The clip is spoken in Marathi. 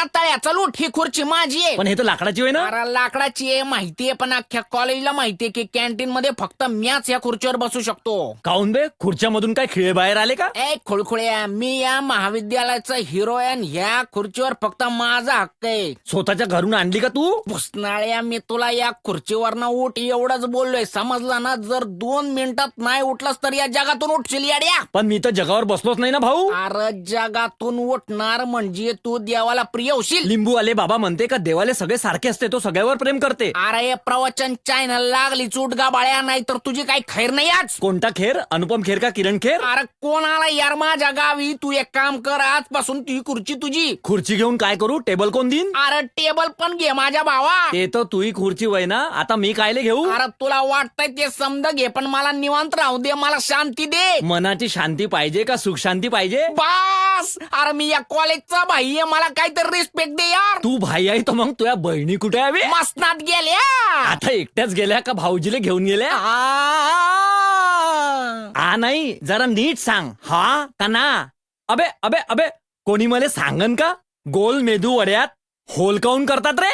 रताळ्या चल उठ, ही खुर्ची माझी आहे. पण हे तर लाकडाची होय ना. अरे लाकडाची आहे माहितीये, पण अख्ख्या कॉलेजला माहितीये की कॅन्टीन मध्ये फक्त मीच या खुर्चीवर बसू शकतो. काऊन बे, खुर्च्यामधून काय खिळे बाहेर आले का? ए खुळखुळ्या, मी या महाविद्यालयाचा हिरोईन, ह्या खुर्चीवर फक्त माझा हक्क आहे. स्वतःच्या घरून आणली का तू? पुसनाळ्या, मी तुला या खुर्चीवरनं उठ एवढंच बोललोय, समजलं ना? जर 2 मिनिटात नाही उठलास तर या जगातून उठशील याड्या. पण मी तर जगावर बसलोच नाही ना भाऊ. अरे जगातून उठणार म्हणजे तू देवाला प्रिय होशील. लिंबू आले बाबा म्हणते का देवाले सगळे सारखे असते, तो सगळ्यावर प्रेम करते. अरे प्रवचन चॅनल लागली चूटगा बाळ्या, नाही तर तुझी काही खैर नाही आज. कोणता खेर? अनुपम खेर का किरण खेर? अरे कोण आला यार माझ्या गावी? तू एक काम कर, आजपासून ती खुर्ची तुझी. खुर्ची घेऊन काय करू? टेबल कोण देईन? अरे टेबल पण घे माझ्या भावा. ते तर तुही खुर्ची वय ना, आता मी कायले घेऊ? अरे तुला वाटतंय ते समज घे, पण मला निवांत राहू दे, मला शांती दे. मनाची शांती पाहिजे का सुख शांती पाहिजे? बास, अरे मी या कॉलेजचा भाई आहे, मला काहीतरी रिस्पेक्ट दे यार. तू भाई आहे तर मग तुझ्या बहिणी कुठे आहे? मसनात गेल्या. आता एकट्याच गेल्या का भाऊजीले घेऊन गेल्या? हा नाही, जरा नीट सांग, हा का ना? अबे अबे अबे, कोणी मला सांगन का? गोल मेदू वड्यात होल काऊन करतात रे?